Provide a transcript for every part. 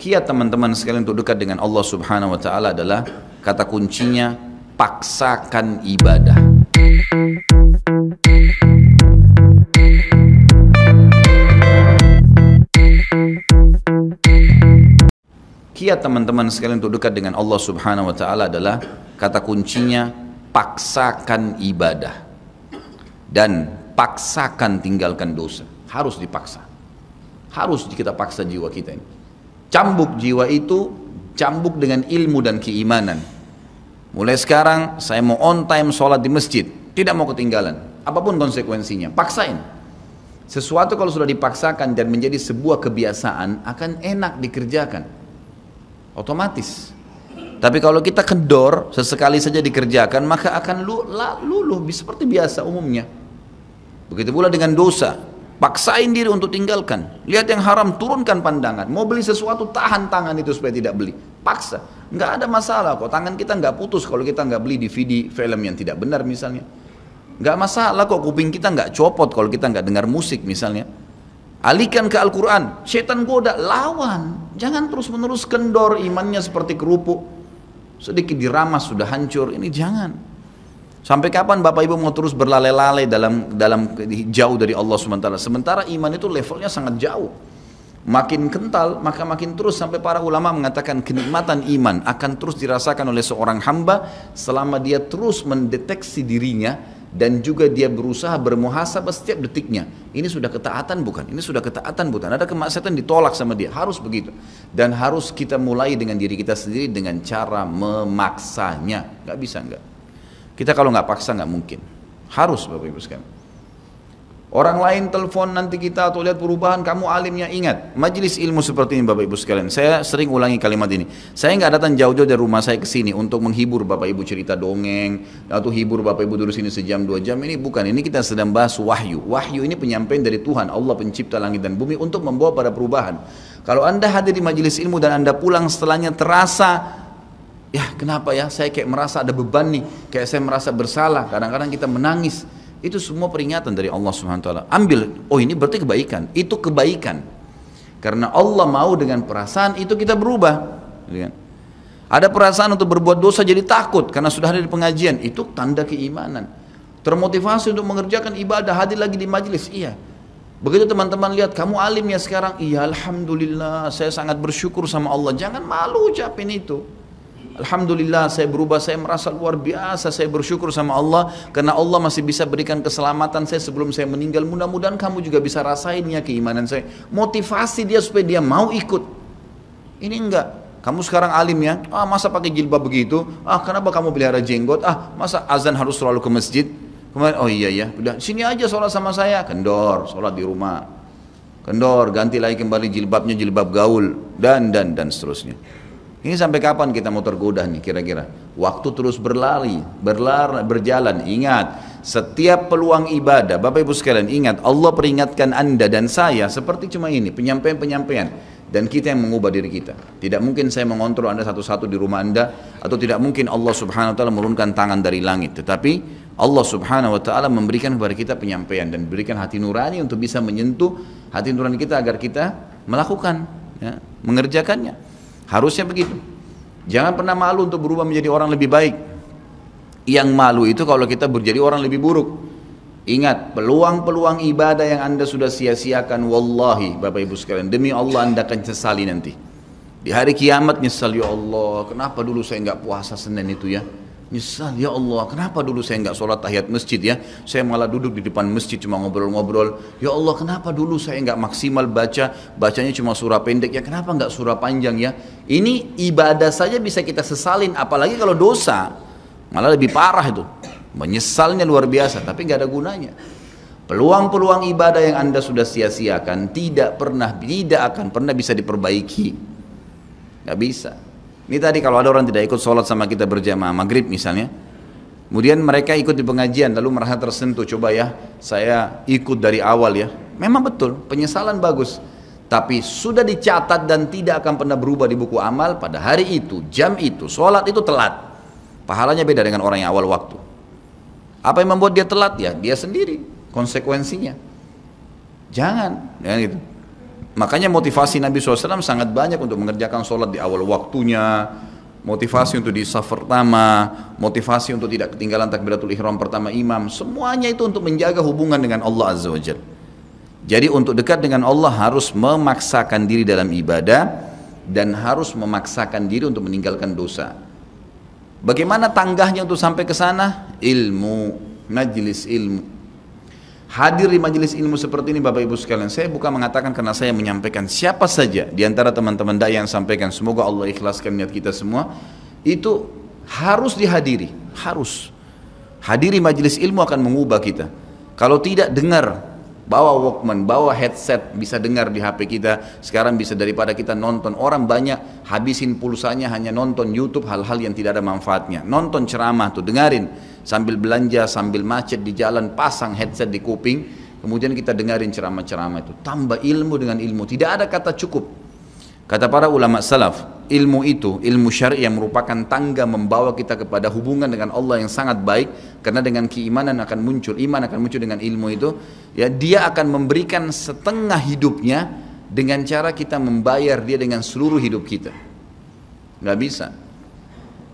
Kiat teman-teman sekalian untuk dekat dengan Allah Subhanahu wa taala adalah kata kuncinya paksakan ibadah. Kiat teman-teman sekalian untuk dekat dengan Allah Subhanahu wa taala adalah kata kuncinya paksakan ibadah dan paksakan tinggalkan dosa. Harus dipaksa. Harus kita paksa jiwa kita ini. Cambuk jiwa itu, cambuk dengan ilmu dan keimanan. Mulai sekarang saya mau on time sholat di masjid, tidak mau ketinggalan. Apapun konsekuensinya, paksain. Sesuatu kalau sudah dipaksakan dan menjadi sebuah kebiasaan, akan enak dikerjakan. Otomatis. Tapi kalau kita kendor, sesekali saja dikerjakan, maka akan luluh seperti biasa umumnya. Begitu pula dengan dosa. Paksain diri untuk tinggalkan. Lihat yang haram, turunkan pandangan. Mau beli sesuatu, tahan tangan itu supaya tidak beli. Paksa. Nggak ada masalah kok. Tangan kita nggak putus kalau kita nggak beli DVD film yang tidak benar misalnya. Nggak masalah kok. Kuping kita nggak copot kalau kita nggak dengar musik misalnya. Alihkan ke Al-Quran. Setan goda, lawan. Jangan terus-menerus kendor imannya seperti kerupuk. Sedikit diramas sudah hancur. Ini jangan. Sampai kapan Bapak Ibu mau terus berlale-lale dalam jauh dari Allah SWT? Sementara iman itu levelnya sangat jauh. Makin kental, maka makin terus, sampai para ulama mengatakan kenikmatan iman akan terus dirasakan oleh seorang hamba selama dia terus mendeteksi dirinya dan juga dia berusaha bermuhasabah setiap detiknya. Ini sudah ketaatan bukan? Ini sudah ketaatan bukan? Ada kemaksiatan ditolak sama dia. Harus begitu. Dan harus kita mulai dengan diri kita sendiri dengan cara memaksanya. Gak bisa enggak. Kita kalau nggak paksa nggak mungkin. Harus Bapak Ibu sekalian. Orang lain telepon nanti kita atau lihat perubahan, kamu alimnya, ingat majelis ilmu seperti ini Bapak Ibu sekalian. Saya sering ulangi kalimat ini. Saya nggak datang jauh-jauh dari rumah saya ke sini untuk menghibur Bapak Ibu cerita dongeng atau hibur Bapak Ibu dulu sini sejam 2 jam. Ini bukan. Ini kita sedang bahas wahyu. Wahyu ini penyampaian dari Tuhan Allah pencipta langit dan bumi untuk membawa pada perubahan. Kalau Anda hadir di majelis ilmu dan Anda pulang setelahnya terasa, ya kenapa ya saya kayak merasa ada beban nih, kayak saya merasa bersalah, kadang-kadang kita menangis, itu semua peringatan dari Allah Subhanahu wa taala. Ambil, oh ini berarti kebaikan, itu kebaikan. Karena Allah mau dengan perasaan itu kita berubah. Ada perasaan untuk berbuat dosa jadi takut karena sudah hadir di pengajian, itu tanda keimanan. Termotivasi untuk mengerjakan ibadah, hadir lagi di majelis, iya. Begitu teman-teman lihat kamu alimnya sekarang, iya alhamdulillah, saya sangat bersyukur sama Allah. Jangan malu ucapin itu. Alhamdulillah saya berubah, saya merasa luar biasa, saya bersyukur sama Allah karena Allah masih bisa berikan keselamatan saya sebelum saya meninggal. Mudah-mudahan kamu juga bisa rasainnya keimanan saya. Motivasi dia supaya dia mau ikut. Ini enggak. Kamu sekarang alim ya, masa pakai jilbab begitu? Kenapa kamu pelihara jenggot? Masa azan harus selalu ke masjid? Kemudian, oh iya ya, udah sini aja sholat sama saya. Kendor, sholat di rumah. Kendor, ganti lagi kembali jilbabnya jilbab gaul dan seterusnya. Ini sampai kapan kita mau tergoda nih kira-kira? Waktu terus berjalan. Ingat, setiap peluang ibadah, Bapak Ibu sekalian ingat, Allah peringatkan Anda dan saya seperti cuma ini, penyampaian. Dan kita yang mengubah diri kita. Tidak mungkin saya mengontrol Anda satu-satu di rumah Anda, atau tidak mungkin Allah Subhanahu wa taala menurunkan tangan dari langit. Tetapi Allah Subhanahu wa taala memberikan kepada kita penyampaian dan berikan hati nurani untuk bisa menyentuh hati nurani kita agar kita melakukan, ya, mengerjakannya. Harusnya begitu. Jangan pernah malu untuk berubah menjadi orang lebih baik. Yang malu itu kalau kita menjadi orang lebih buruk. Ingat, peluang-peluang ibadah yang Anda sudah sia-siakan, wallahi Bapak Ibu sekalian, demi Allah Anda akan sesali nanti. Di hari kiamat nyesal, ya Allah, kenapa dulu saya nggak puasa Senin itu ya? Nyesal, ya Allah, kenapa dulu saya nggak sholat tahiyat masjid ya? Saya malah duduk di depan masjid cuma ngobrol-ngobrol. Ya Allah, kenapa dulu saya nggak maksimal bacanya cuma surah pendek ya? Kenapa nggak surah panjang ya? Ini ibadah saja bisa kita sesalin, apalagi kalau dosa, malah lebih parah itu. Menyesalnya luar biasa, tapi nggak ada gunanya. Peluang-peluang ibadah yang Anda sudah sia-siakan tidak akan pernah bisa diperbaiki. Nggak bisa. Ini tadi kalau ada orang tidak ikut sholat sama kita berjamaah maghrib misalnya, kemudian mereka ikut di pengajian lalu merasa tersentuh, coba ya saya ikut dari awal ya. Memang betul, penyesalan bagus, tapi sudah dicatat dan tidak akan pernah berubah di buku amal. Pada hari itu, jam itu, sholat itu telat, pahalanya beda dengan orang yang awal waktu. Apa yang membuat dia telat? Ya dia sendiri, konsekuensinya. Jangan gitu. Makanya motivasi Nabi SAW sangat banyak untuk mengerjakan sholat di awal waktunya, motivasi untuk di saf pertama, motivasi untuk tidak ketinggalan takbiratul ihram pertama imam. Semuanya itu untuk menjaga hubungan dengan Allah Azza wa Jalla. Jadi untuk dekat dengan Allah harus memaksakan diri dalam ibadah dan harus memaksakan diri untuk meninggalkan dosa. Bagaimana tangganya untuk sampai ke sana? Ilmu, majlis ilmu. Hadir di majelis ilmu seperti ini Bapak Ibu sekalian, saya bukan mengatakan karena saya menyampaikan, siapa saja di antara teman-teman dai yang sampaikan, semoga Allah ikhlaskan niat kita semua, itu harus dihadiri, harus. Hadiri majelis ilmu akan mengubah kita. Kalau tidak, dengar, bawa Walkman, bawa headset, bisa dengar di HP kita. Sekarang bisa daripada kita nonton, orang banyak habisin pulsanya hanya nonton YouTube hal-hal yang tidak ada manfaatnya. Nonton ceramah tuh, dengarin. Sambil belanja, sambil macet di jalan, pasang headset di kuping, kemudian kita dengarin ceramah-ceramah itu. Tambah ilmu dengan ilmu, tidak ada kata cukup. Kata para ulama salaf, ilmu itu, ilmu syar'i yang merupakan tangga membawa kita kepada hubungan dengan Allah yang sangat baik, karena dengan keimanan akan muncul, iman akan muncul dengan ilmu itu, ya dia akan memberikan setengah hidupnya dengan cara kita membayar dia dengan seluruh hidup kita. Nggak bisa.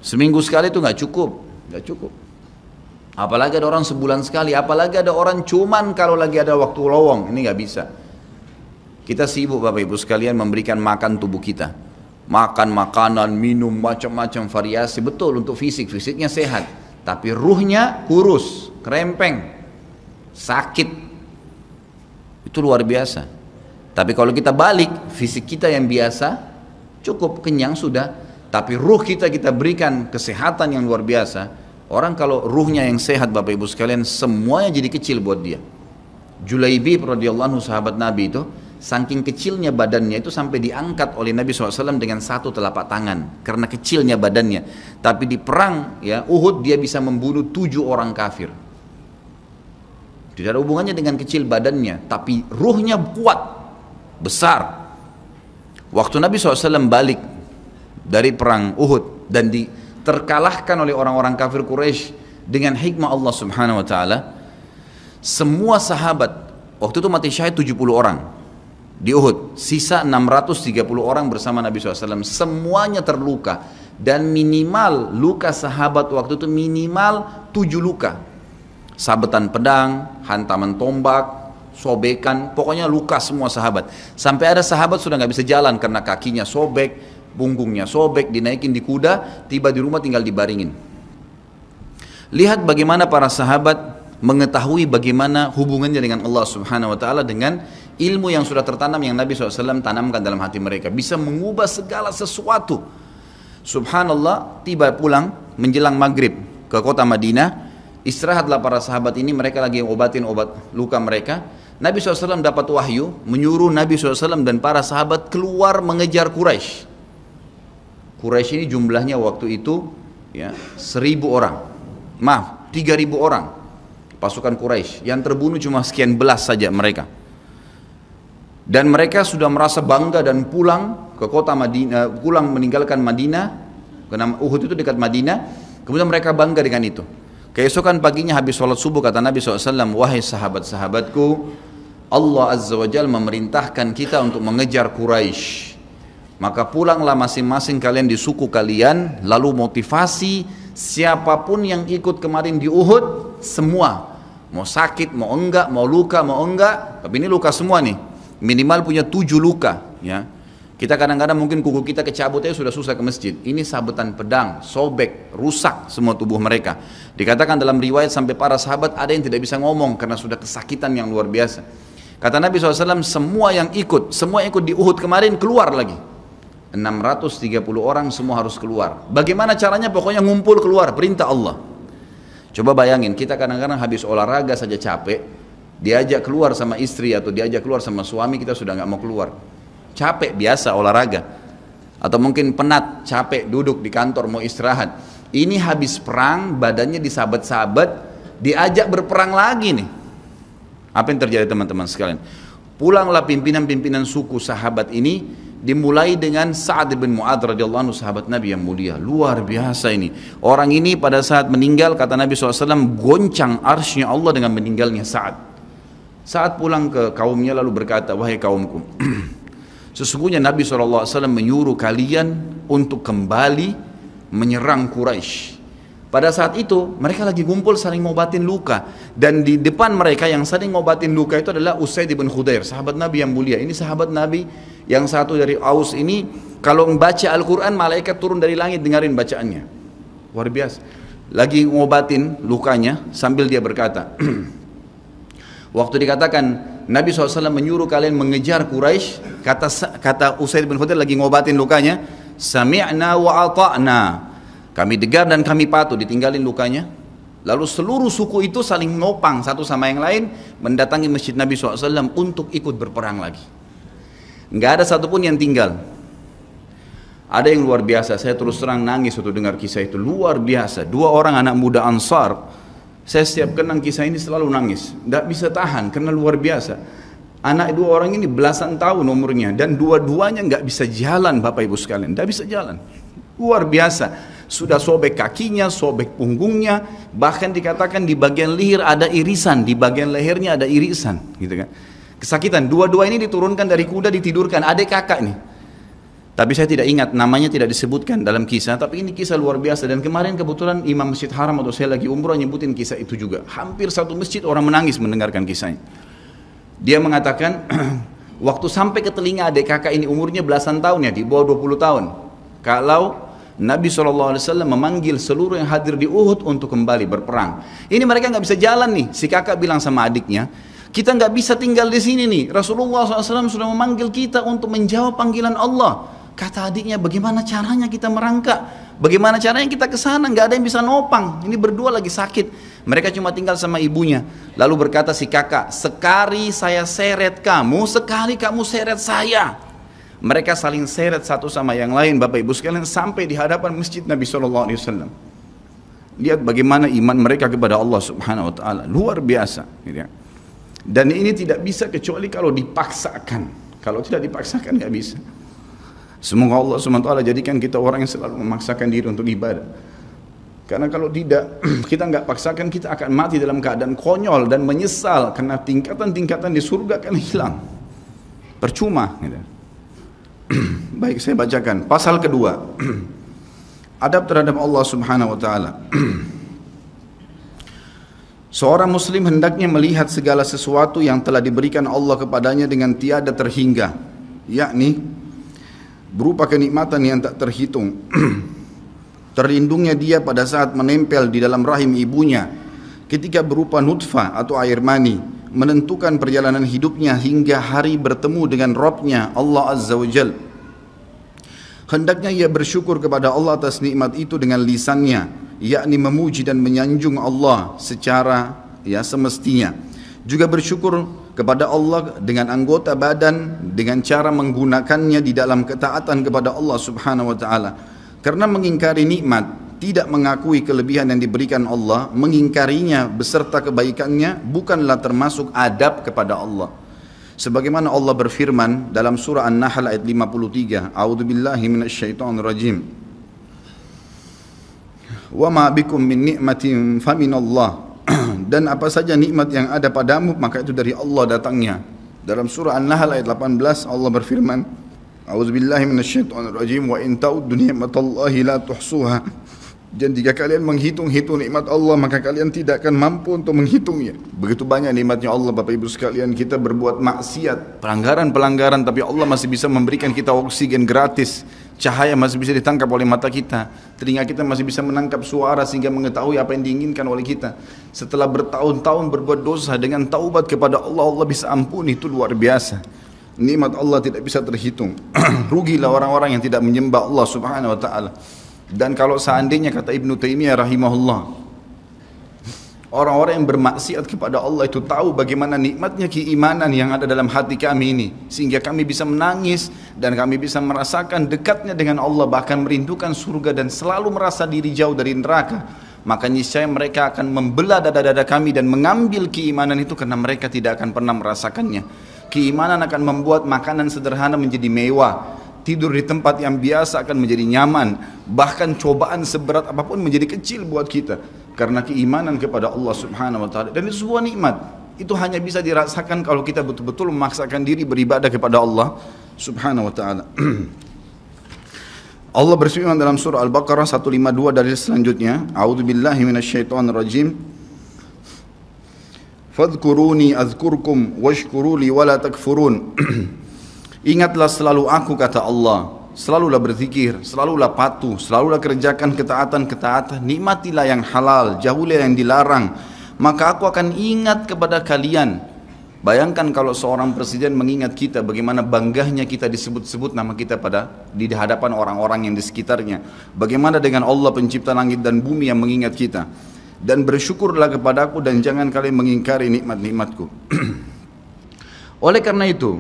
Seminggu sekali itu nggak cukup, nggak cukup. Apalagi ada orang sebulan sekali, apalagi ada orang cuman kalau lagi ada waktu lowong, ini nggak bisa. Kita sibuk Bapak Ibu sekalian memberikan makan tubuh kita, makan makanan, minum macam-macam variasi, betul untuk fisiknya sehat, tapi ruhnya kurus, krempeng, sakit, itu luar biasa. Tapi kalau kita balik, fisik kita yang biasa cukup kenyang sudah, tapi ruh kita berikan kesehatan yang luar biasa. Orang kalau ruhnya yang sehat Bapak Ibu sekalian, semuanya jadi kecil buat dia. Julaibib radhiyallahu anhu sahabat Nabi itu, saking kecilnya badannya itu sampai diangkat oleh Nabi SAW dengan satu telapak tangan karena kecilnya badannya. Tapi di perang ya Uhud dia bisa membunuh 7 orang kafir. Tidak ada hubungannya dengan kecil badannya, tapi ruhnya kuat, besar. Waktu Nabi SAW balik dari perang Uhud dan terkalahkan oleh orang-orang kafir Quraisy dengan hikmah Allah Subhanahu wa taala, semua sahabat waktu itu mati syahid 70 orang di Uhud, sisa 630 orang bersama Nabi SAW, semuanya terluka, dan minimal luka sahabat waktu itu minimal 7 luka, sabetan pedang, hantaman tombak, sobekan, pokoknya luka semua sahabat. Sampai ada sahabat sudah nggak bisa jalan karena kakinya sobek, punggungnya sobek, dinaikin di kuda, tiba di rumah tinggal dibaringin. Lihat bagaimana para sahabat mengetahui bagaimana hubungannya dengan Allah Subhanahu wa taala dengan ilmu yang sudah tertanam yang Nabi SAW tanamkan dalam hati mereka, bisa mengubah segala sesuatu. Subhanallah, tiba pulang menjelang maghrib ke kota Madinah, istirahatlah para sahabat ini, mereka lagi obatin obat luka mereka. Nabi SAW dapat wahyu menyuruh Nabi SAW dan para sahabat keluar mengejar Quraisy. Quraisy ini jumlahnya waktu itu ya 1.000 orang, maaf 3.000 orang pasukan Quraisy, yang terbunuh cuma sekian belas saja mereka. Dan mereka sudah merasa bangga dan pulang ke kota Madinah, pulang meninggalkan Madinah, karena Uhud itu dekat Madinah. Kemudian mereka bangga dengan itu. Keesokan paginya habis sholat subuh kata Nabi SAW, wahai sahabat-sahabatku, Allah Azza wa Jalla memerintahkan kita untuk mengejar Quraisy. Maka pulanglah masing-masing kalian di suku kalian, lalu motivasi siapapun yang ikut kemarin di Uhud, semua, mau sakit, mau enggak, mau luka, mau enggak, tapi ini luka semua nih, minimal punya 7 luka ya. Kita kadang-kadang mungkin kuku kita kecabut aja sudah susah ke masjid, ini sabetan pedang, sobek, rusak semua tubuh mereka. Dikatakan dalam riwayat sampai para sahabat ada yang tidak bisa ngomong karena sudah kesakitan yang luar biasa. Kata Nabi SAW, semua yang ikut di Uhud kemarin keluar lagi. 630 orang semua harus keluar. Bagaimana caranya? Pokoknya ngumpul keluar, perintah Allah. Coba bayangin, kita kadang-kadang habis olahraga saja capek, diajak keluar sama istri atau diajak keluar sama suami, kita sudah nggak mau keluar. Capek biasa olahraga. Atau mungkin penat, capek duduk di kantor mau istirahat. Ini habis perang, badannya disabet-sabet, diajak berperang lagi nih. Apa yang terjadi teman-teman sekalian? Pulanglah pimpinan-pimpinan suku sahabat ini, dimulai dengan Sa'ad bin Mu'adz radhiyallahu anhu, sahabat Nabi yang mulia, luar biasa ini. Orang ini pada saat meninggal, kata Nabi SAW, goncang arsy-Nya Allah dengan meninggalnya Sa'ad. Saat pulang ke kaumnya lalu berkata, wahai kaumku, Sesungguhnya Nabi SAW menyuruh kalian untuk kembali menyerang Quraisy. Pada saat itu mereka lagi ngumpul saling ngobatin luka, dan di depan mereka yang saling ngobatin luka itu adalah Usaid bin Khudair, sahabat Nabi yang mulia. Ini sahabat Nabi yang satu dari Aus ini, kalau membaca Al-Quran malaikat turun dari langit dengarin bacaannya, luar biasa. Lagi ngobatin lukanya sambil dia berkata, waktu dikatakan Nabi SAW menyuruh kalian mengejar Quraisy, kata Usaid bin Khudair lagi ngobatin lukanya, sami'na wa ata'na, kami dengar dan kami patuh, ditinggalin lukanya. Lalu seluruh suku itu saling nopang satu sama yang lain mendatangi masjid Nabi SAW untuk ikut berperang lagi. Nggak ada satupun yang tinggal. Ada yang luar biasa, saya terus terang nangis waktu dengar kisah itu, luar biasa. Dua orang anak muda Ansar, saya setiap kenang kisah ini selalu nangis, nggak bisa tahan karena luar biasa. Anak dua orang ini belasan tahun umurnya, dan dua-duanya nggak bisa jalan, Bapak Ibu sekalian, nggak bisa jalan. Luar biasa. Sudah sobek kakinya, sobek punggungnya, bahkan dikatakan di bagian leher ada irisan, di bagian lehernya ada irisan, gitu kan. Kesakitan. Dua-dua ini diturunkan dari kuda, ditidurkan, adik kakak nih. Tapi saya tidak ingat, namanya tidak disebutkan dalam kisah, tapi ini kisah luar biasa. Dan kemarin kebetulan Imam Masjid Haram atau saya lagi umroh nyebutin kisah itu juga. Hampir satu masjid orang menangis mendengarkan kisahnya. Dia mengatakan, waktu sampai ke telinga adik kakak ini umurnya belasan tahun ya, di bawah 20 tahun. Kalau Nabi SAW memanggil seluruh yang hadir di Uhud untuk kembali berperang. Ini mereka nggak bisa jalan nih. Si kakak bilang sama adiknya, kita nggak bisa tinggal di sini nih. Rasulullah SAW sudah memanggil kita untuk menjawab panggilan Allah. Kata adiknya, bagaimana caranya kita merangkak? Bagaimana caranya kita ke sana? Nggak ada yang bisa nopang. Ini berdua lagi sakit. Mereka cuma tinggal sama ibunya. Lalu berkata si kakak, sekali saya seret kamu, sekali kamu seret saya. Mereka saling seret satu sama yang lain, Bapak Ibu sekalian, sampai di hadapan masjid Nabi SAW. Lihat bagaimana iman mereka kepada Allah Subhanahu Wa Taala, luar biasa. Dan ini tidak bisa kecuali kalau dipaksakan. Kalau tidak dipaksakan nggak bisa. Semoga Allah Subhanahu Wa Taala jadikan kita orang yang selalu memaksakan diri untuk ibadah. Karena kalau tidak, kita nggak paksakan, kita akan mati dalam keadaan konyol dan menyesal, karena tingkatan-tingkatan di surga akan hilang. Percuma. Baik, saya bacakan pasal kedua. Adab terhadap Allah Subhanahu wa taala. Seorang muslim hendaknya melihat segala sesuatu yang telah diberikan Allah kepadanya dengan tiada terhingga, yakni berupa kenikmatan yang tak terhitung. Terlindungnya dia pada saat menempel di dalam rahim ibunya, ketika berupa nutfah atau air mani, menentukan perjalanan hidupnya hingga hari bertemu dengan Rabbnya Allah Azza wa Jal. Hendaknya ia bersyukur kepada Allah atas nikmat itu dengan lisannya, yakni memuji dan menyanjung Allah secara semestinya. Juga bersyukur kepada Allah dengan anggota badan, dengan cara menggunakannya di dalam ketaatan kepada Allah Subhanahu wa taala. Karena mengingkari nikmat, tidak mengakui kelebihan yang diberikan Allah, mengingkarinya beserta kebaikannya, bukanlah termasuk adab kepada Allah. Sebagaimana Allah berfirman dalam surah An-Nahl ayat 53, A'udzubillahi minasyaitonirrajim. Wa ma bikum min ni'matin faminallah. Dan apa saja nikmat yang ada padamu maka itu dari Allah datangnya. Dalam surah An-Nahl ayat 18 Allah berfirman, A'udzubillahi minasyaitonirrajim, wa in ta'uddu ni'matallahi la tuhsuha. Dan jika kalian menghitung-hitung nikmat Allah, maka kalian tidak akan mampu untuk menghitungnya. Begitu banyak nikmatnya Allah, Bapak Ibu sekalian. Kita berbuat maksiat, pelanggaran-pelanggaran, tapi Allah masih bisa memberikan kita oksigen gratis, cahaya masih bisa ditangkap oleh mata kita, telinga kita masih bisa menangkap suara sehingga mengetahui apa yang diinginkan oleh kita. Setelah bertahun-tahun berbuat dosa, dengan taubat kepada Allah, Allah bisa ampuni. Itu luar biasa. Nikmat Allah tidak bisa terhitung. Rugilah orang-orang yang tidak menyembah Allah Subhanahu wa taala. Dan kalau seandainya, kata Ibnu Taimiyah rahimahullah, orang-orang yang bermaksiat kepada Allah itu tahu bagaimana nikmatnya keimanan yang ada dalam hati kami ini, sehingga kami bisa menangis dan kami bisa merasakan dekatnya dengan Allah, bahkan merindukan surga dan selalu merasa diri jauh dari neraka, maka niscaya mereka akan membelah dada-dada kami dan mengambil keimanan itu, karena mereka tidak akan pernah merasakannya. Keimanan akan membuat makanan sederhana menjadi mewah, tidur di tempat yang biasa akan menjadi nyaman, bahkan cobaan seberat apapun menjadi kecil buat kita karena keimanan kepada Allah Subhanahu wa taala. Dan itu sebuah nikmat. Itu hanya bisa dirasakan kalau kita betul-betul memaksakan diri beribadah kepada Allah Subhanahu wa ta'ala. Allah berfirman dalam surah Al-Baqarah 152 dari selanjutnya, A'udzubillahi minasyaitonirrajim. Fadhkuruni azkurkum washkuruli wala takfurun. Ingatlah selalu aku, kata Allah. Selalulah berzikir, selalulah patuh, selalulah kerjakan ketaatan-ketaatan, nikmatilah yang halal, jauhilah yang dilarang, maka aku akan ingat kepada kalian. Bayangkan kalau seorang presiden mengingat kita, bagaimana bangganya kita disebut-sebut nama kita di hadapan orang-orang yang di sekitarnya. Bagaimana dengan Allah pencipta langit dan bumi yang mengingat kita. Dan bersyukurlah kepadaku dan jangan kalian mengingkari nikmat-nikmatku. Oleh karena itu,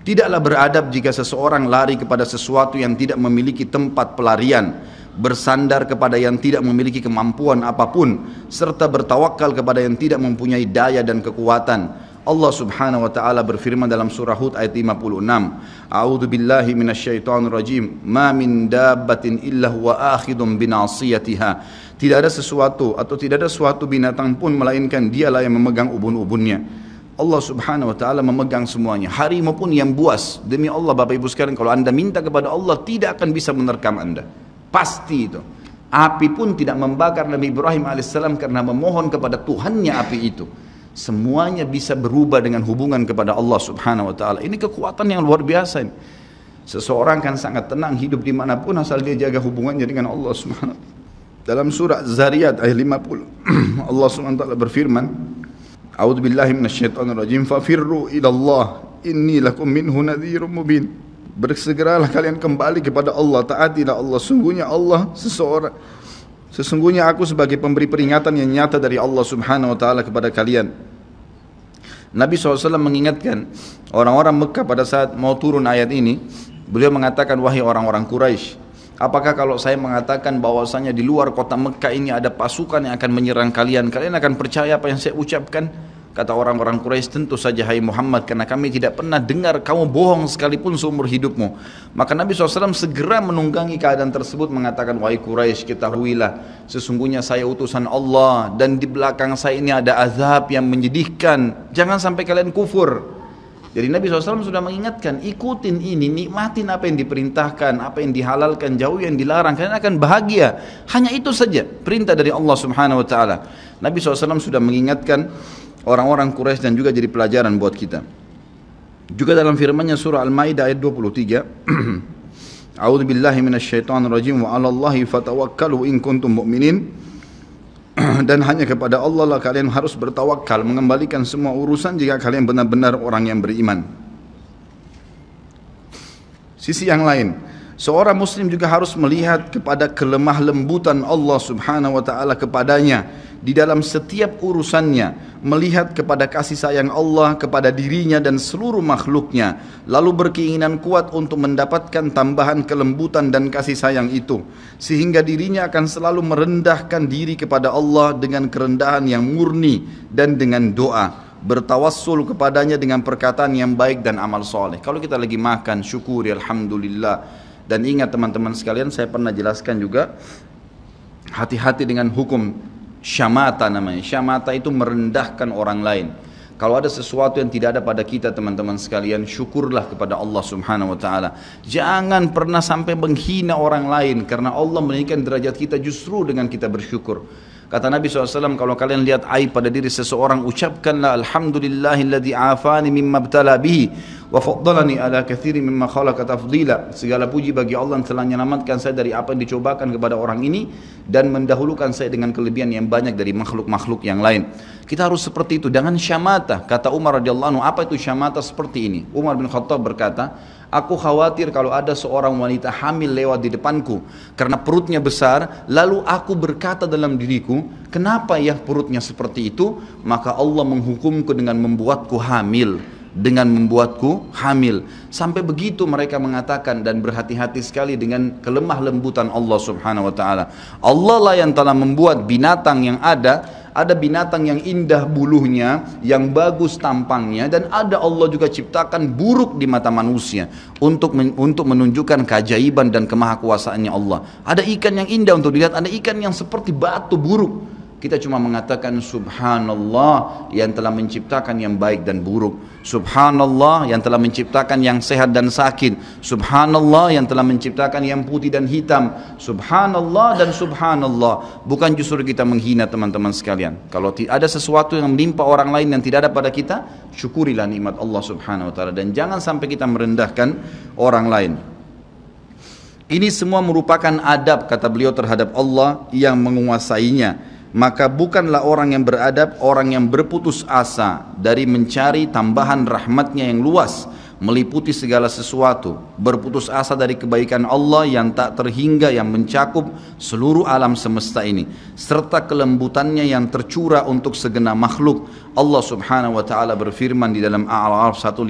tidaklah beradab jika seseorang lari kepada sesuatu yang tidak memiliki tempat pelarian, bersandar kepada yang tidak memiliki kemampuan apapun, serta bertawakal kepada yang tidak mempunyai daya dan kekuatan. Allah Subhanahu wa taala berfirman dalam surah Hud ayat 56, A'udzu billahi minasyaitonir rajim, ma min dabbatin illa huwa akhidun binasiyatiha. Tidak ada sesuatu atau tidak ada suatu binatang pun melainkan dialah yang memegang ubun-ubunnya. Allah Subhanahu wa taala memegang semuanya. Harimau pun yang buas. Demi Allah Bapak Ibu sekalian, kalau Anda minta kepada Allah tidak akan bisa menerkam Anda. Pasti itu. Api pun tidak membakar Nabi Ibrahim alaihissalam karena memohon kepada Tuhannya api itu. Semuanya bisa berubah dengan hubungan kepada Allah Subhanahu wa taala. Ini kekuatan yang luar biasa ini. Seseorang kan sangat tenang hidup dimanapun asal dia jaga hubungannya dengan Allah Subhanahu wa taala. Dalam surah Zariyat ayat 50 Allah Subhanahu wa taala berfirman, A'udzu billahi minasyaitonir rajim, fafirru ilallah inni lakum minhu nadhirun mubin. Bersegeralah kalian kembali kepada Allah, taatilah Allah, sesungguhnya aku sebagai pemberi peringatan yang nyata dari Allah Subhanahu wa taala kepada kalian. Nabi SAW mengingatkan orang-orang Mekah pada saat mau turun ayat ini. Beliau mengatakan, wahai orang-orang Quraisy, apakah kalau saya mengatakan bahwasanya di luar kota Mekah ini ada pasukan yang akan menyerang kalian, kalian akan percaya apa yang saya ucapkan? Kata orang-orang Quraisy, tentu saja hai Muhammad, karena kami tidak pernah dengar kamu bohong sekalipun seumur hidupmu. Maka Nabi SAW segera menunggangi keadaan tersebut, mengatakan, wahai Quraisy, ketahuilah sesungguhnya saya utusan Allah dan di belakang saya ini ada azab yang menyedihkan. Jangan sampai kalian kufur. Jadi Nabi SAW sudah mengingatkan, ikutin ini, nikmatin apa yang diperintahkan, apa yang dihalalkan, jauh yang dilarang, kalian akan bahagia. Hanya itu saja perintah dari Allah Subhanahu wa taala. Nabi SAW sudah mengingatkan orang-orang Quraisy dan juga jadi pelajaran buat kita. Juga dalam firman-Nya surah Al-Maidah ayat 23, A'udzu billahi minasyaitonir rajim wa 'alallahi fatawakkalu in kuntum mu'minin. Dan hanya kepada Allah lah kalian harus bertawakal, mengembalikan semua urusan jika kalian benar-benar orang yang beriman. Sisi yang lain, seorang muslim juga harus melihat kepada kelemah lembutan Allah Subhanahu wa taala kepadanya di dalam setiap urusannya, melihat kepada kasih sayang Allah kepada dirinya dan seluruh makhluknya, lalu berkeinginan kuat untuk mendapatkan tambahan kelembutan dan kasih sayang itu, sehingga dirinya akan selalu merendahkan diri kepada Allah dengan kerendahan yang murni dan dengan doa, bertawassul kepadanya dengan perkataan yang baik dan amal soleh. Kalau kita lagi makan, syukuri alhamdulillah. Dan ingat teman-teman sekalian, saya pernah jelaskan juga, hati-hati dengan hukum syamata namanya. Syamata itu merendahkan orang lain. Kalau ada sesuatu yang tidak ada pada kita teman-teman sekalian, syukurlah kepada Allah Subhanahu wa taala. Jangan pernah sampai menghina orang lain, karena Allah meninggikan derajat kita justru dengan kita bersyukur. Kata Nabi SAW, kalau kalian lihat aib pada diri seseorang, ucapkanlah alhamdulillahilladzi afani mimma btala bihi wa faddalani ala katsirin mimma khalaqa tafdila. Segala puji bagi Allah yang telah menyelamatkan saya dari apa yang dicobakan kepada orang ini dan mendahulukan saya dengan kelebihan yang banyak dari makhluk-makhluk yang lain. Kita harus seperti itu, jangan syamata. Kata Umar radhiyallahu anhu, apa itu syamata seperti ini? Umar bin Khattab berkata, aku khawatir kalau ada seorang wanita hamil lewat di depanku karena perutnya besar, lalu aku berkata dalam diriku, kenapa ya perutnya seperti itu? Maka Allah menghukumku dengan membuatku hamil. Sampai begitu mereka mengatakan, dan berhati-hati sekali dengan kelemah lembutan Allah Subhanahu wa taala. Allah lah yang telah membuat binatang yang ada binatang yang indah bulunya, yang bagus tampangnya, dan ada Allah juga ciptakan buruk di mata manusia untuk menunjukkan keajaiban dan kemahakuasaannya Allah. Ada ikan yang indah untuk dilihat, ada ikan yang seperti batu buruk. Kita cuma mengatakan subhanallah yang telah menciptakan yang baik dan buruk, subhanallah yang telah menciptakan yang sehat dan sakit, subhanallah yang telah menciptakan yang putih dan hitam, subhanallah dan subhanallah. Bukan justru kita menghina teman-teman sekalian. Kalau ada sesuatu yang menimpa orang lain yang tidak ada pada kita, syukurilah nikmat Allah subhanahu wa ta'ala, dan jangan sampai kita merendahkan orang lain. Ini semua merupakan adab, kata beliau, terhadap Allah yang menguasainya. Maka bukanlah orang yang beradab orang yang berputus asa dari mencari tambahan rahmatnya yang luas, meliputi segala sesuatu, berputus asa dari kebaikan Allah yang tak terhingga, yang mencakup seluruh alam semesta ini, serta kelembutannya yang tercurah untuk segenap makhluk. Allah subhanahu wa ta'ala berfirman di dalam A'raf 156,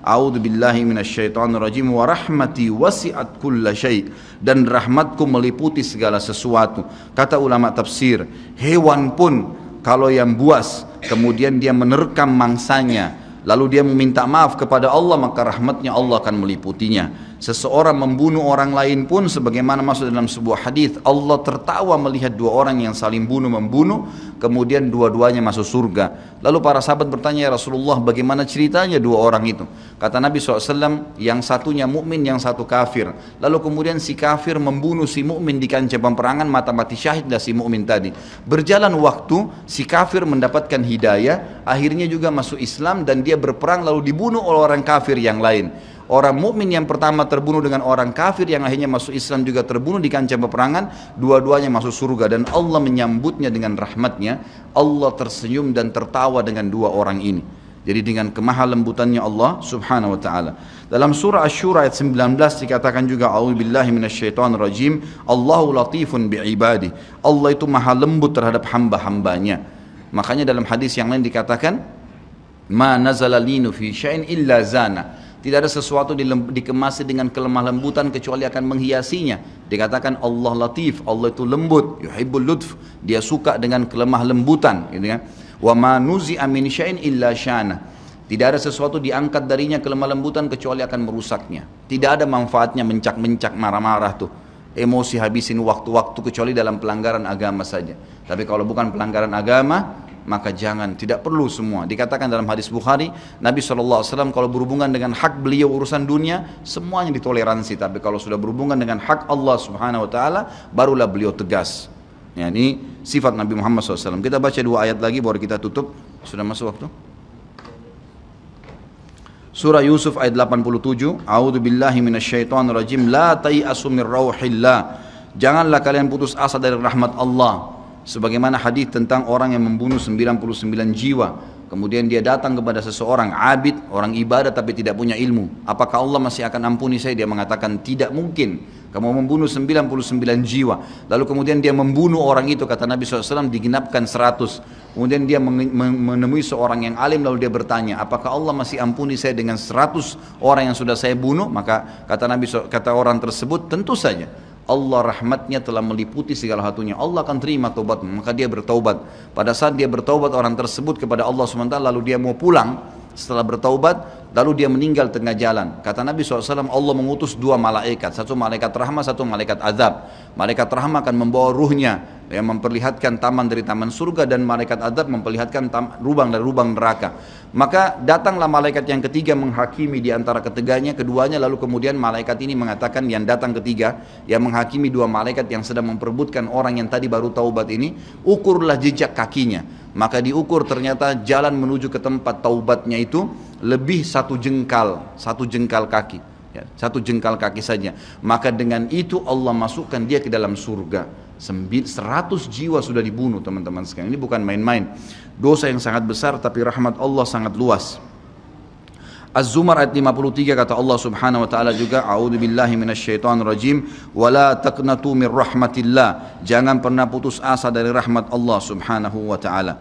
A'udzu billahi minasyaitonir rajim, wa rahmati wasi'at kulla syai', dan rahmatku meliputi segala sesuatu. Kata ulama tafsir, hewan pun kalau yang buas kemudian dia menerkam mangsanya lalu dia meminta maaf kepada Allah, maka rahmatnya Allah akan meliputinya. Seseorang membunuh orang lain pun, sebagaimana masuk dalam sebuah hadis, Allah tertawa melihat dua orang yang saling membunuh, kemudian dua-duanya masuk surga. Lalu para sahabat bertanya, ya Rasulullah, bagaimana ceritanya dua orang itu? Kata Nabi SAW, yang satunya mukmin, yang satu kafir. Lalu kemudian si kafir membunuh si mukmin di kancah peperangan, mati syahidlah si mukmin tadi. Berjalan waktu, si kafir mendapatkan hidayah, akhirnya juga masuk Islam, dan dia berperang lalu dibunuh oleh orang kafir yang lain. Orang mukmin yang pertama terbunuh dengan orang kafir yang akhirnya masuk Islam juga terbunuh di kancah peperangan, dua-duanya masuk surga, dan Allah menyambutnya dengan rahmatnya. Allah tersenyum dan tertawa dengan dua orang ini. Jadi dengan kemahalembutannya Allah subhanahu wa ta'ala. Dalam surah Asy-Syura ayat 19 dikatakan juga, a'udzubillahi minasyaitonirrajim, Allahu latifun bi'ibadi. Allah itu maha lembut terhadap hamba-hambanya. Makanya dalam hadis yang lain dikatakan, ma nazala linu fi syai'in illa zana. Tidak ada sesuatu dikemasi dengan kelemah lembutan kecuali akan menghiasinya. Dikatakan Allah latif, Allah itu lembut, yuhibbul lutf, dia suka dengan kelemah lembutan, gitu kan. Wa ma nuzi'a min syai'in illa syana. Tidak ada sesuatu diangkat darinya kelemah lembutan kecuali akan merusaknya. Tidak ada manfaatnya mencak-mencak, marah-marah tuh. Emosi habisin waktu-waktu kecuali dalam pelanggaran agama saja. Tapi kalau bukan pelanggaran agama, maka jangan, tidak perlu semua. Dikatakan dalam hadis Bukhari, Nabi SAW kalau berhubungan dengan hak beliau urusan dunia, semuanya ditoleransi. Tapi kalau sudah berhubungan dengan hak Allah subhanahu wa ta'ala, barulah beliau tegas. Ya, ini sifat Nabi Muhammad SAW. Kita baca dua ayat lagi baru kita tutup. Sudah masuk waktu? Surah Yusuf ayat 87, A'udzu billahi minasyaitonir rajim, la tai'asu mir rauhillah. Janganlah kalian putus asa dari rahmat Allah. Sebagaimana hadis tentang orang yang membunuh 99 jiwa, kemudian dia datang kepada seseorang abid, orang ibadah tapi tidak punya ilmu. Apakah Allah masih akan ampuni saya? Dia mengatakan tidak mungkin. Kamu membunuh 99 jiwa. Lalu kemudian dia membunuh orang itu, kata Nabi SAW, digenapkan 100. Kemudian dia menemui seorang yang alim, lalu dia bertanya, apakah Allah masih ampuni saya dengan 100 orang yang sudah saya bunuh? Maka kata Nabi, kata orang tersebut, tentu saja Allah rahmatnya telah meliputi segala satunya. Allah akan terima taubatmu. Maka dia bertaubat. Pada saat dia bertaubat orang tersebut kepada Allah SWT, lalu dia mau pulang setelah bertaubat, lalu dia meninggal tengah jalan. Kata Nabi SAW, Allah mengutus dua malaikat, satu malaikat rahmah, satu malaikat azab. Malaikat rahmah akan membawa ruhnya yang memperlihatkan taman dari taman surga, dan malaikat azab memperlihatkan lubang dari lubang neraka. Maka datanglah malaikat yang ketiga menghakimi di antara keduanya, lalu kemudian malaikat ini mengatakan, yang datang ketiga yang menghakimi dua malaikat yang sedang memperebutkan orang yang tadi baru taubat ini, ukurlah jejak kakinya. Maka diukur, ternyata jalan menuju ke tempat taubatnya itu lebih satu jengkal kaki, ya, satu jengkal kaki saja. Maka dengan itu Allah masukkan dia ke dalam surga. 100 jiwa sudah dibunuh, teman-teman sekalian. Ini bukan main-main. Dosa yang sangat besar, tapi rahmat Allah sangat luas. Az-Zumar ayat 53 kata Allah subhanahu wa ta'ala juga, A'udzu billahi minasyaitonir rajim, wa la taqnatu mir rahmatillah. Jangan pernah putus asa dari rahmat Allah subhanahu wa ta'ala.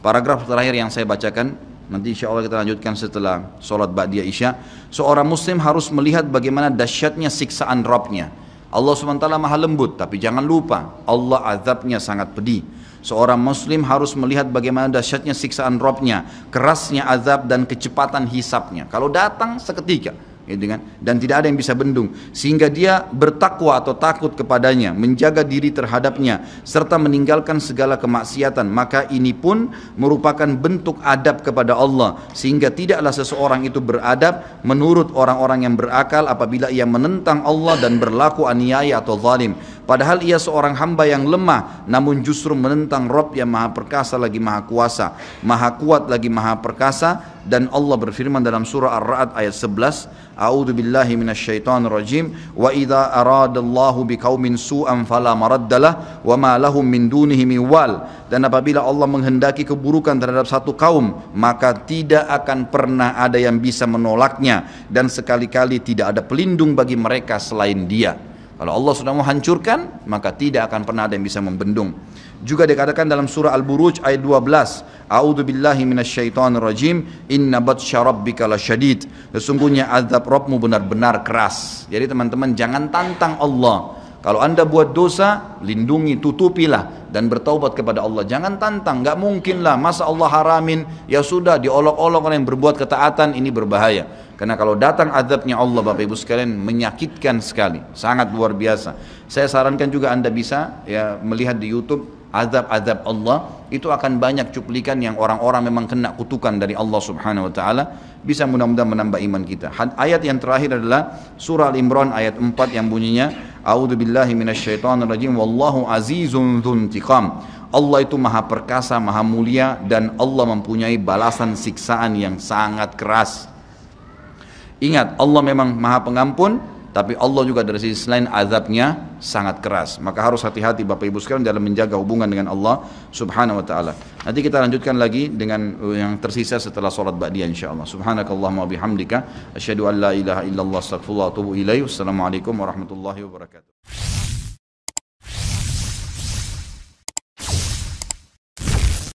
Paragraf terakhir yang saya bacakan, nanti insya Allah kita lanjutkan setelah sholat ba'diyah isya. Seorang muslim harus melihat bagaimana dahsyatnya siksaan Rabbnya. Allah SWT maha lembut, tapi jangan lupa Allah azabnya sangat pedih. Seorang muslim harus melihat bagaimana dahsyatnya siksaan Rabbnya, kerasnya azab dan kecepatan hisapnya. Kalau datang seketika, gitu kan? Dan tidak ada yang bisa bendung, sehingga dia bertakwa atau takut kepadanya, menjaga diri terhadapnya, serta meninggalkan segala kemaksiatan. Maka ini pun merupakan bentuk adab kepada Allah, sehingga tidaklah seseorang itu beradab menurut orang-orang yang berakal apabila ia menentang Allah dan berlaku aniaya atau zalim. Padahal ia seorang hamba yang lemah, namun justru menentang Rabb yang maha perkasa lagi maha kuasa, maha kuat lagi maha perkasa. Dan Allah berfirman dalam surah Ar-Ra'd ayat 11, A'udzu billahi minasyaitonir rajim, wa idza aradallahu biqaumin su'an fala maraddalah wa ma lahum min dunihi min wal. Dan apabila Allah menghendaki keburukan terhadap satu kaum, maka tidak akan pernah ada yang bisa menolaknya, dan sekali-kali tidak ada pelindung bagi mereka selain Dia. Kalau Allah sudah mau hancurkan, maka tidak akan pernah ada yang bisa membendung. Juga dikatakan dalam surah Al-Buruj ayat 12, A'udzu billahi minasyaitonir rajim, inna batsya rabbika lasyadid. Sesungguhnya azab Rabbmu benar-benar keras. Jadi teman-teman, jangan tantang Allah. Kalau anda buat dosa, lindungi, tutupilah dan bertaubat kepada Allah. Jangan tantang, nggak mungkin lah, masa Allah haramin, ya sudah diolok-olok orang yang berbuat ketaatan, ini berbahaya. Karena kalau datang azabnya Allah, Bapak Ibu sekalian, menyakitkan sekali, sangat luar biasa. Saya sarankan juga anda bisa ya melihat di YouTube azab-azab Allah, itu akan banyak cuplikan yang orang-orang memang kena kutukan dari Allah Subhanahu wa taala. Bisa mudah-mudahan menambah iman kita. Ayat yang terakhir adalah surah Al-Imran ayat 4 yang bunyinya, A'udzu billahi minasyaitonir rajim, wallahu azizun dzuntiqam. Allah itu maha perkasa, maha mulia, dan Allah mempunyai balasan siksaan yang sangat keras. Ingat, Allah memang maha pengampun, tapi Allah juga dari sisi lain azabnya sangat keras. Maka harus hati-hati Bapak Ibu sekalian dalam menjaga hubungan dengan Allah Subhanahu wa taala. Nanti kita lanjutkan lagi dengan yang tersisa setelah salat ba'diyah insyaallah. Subhanakallahumma bihamdika asyhadu an la ilaha illallah astaghfirullah wa atubu ilaih. Wassalamualaikum warahmatullahi wabarakatuh.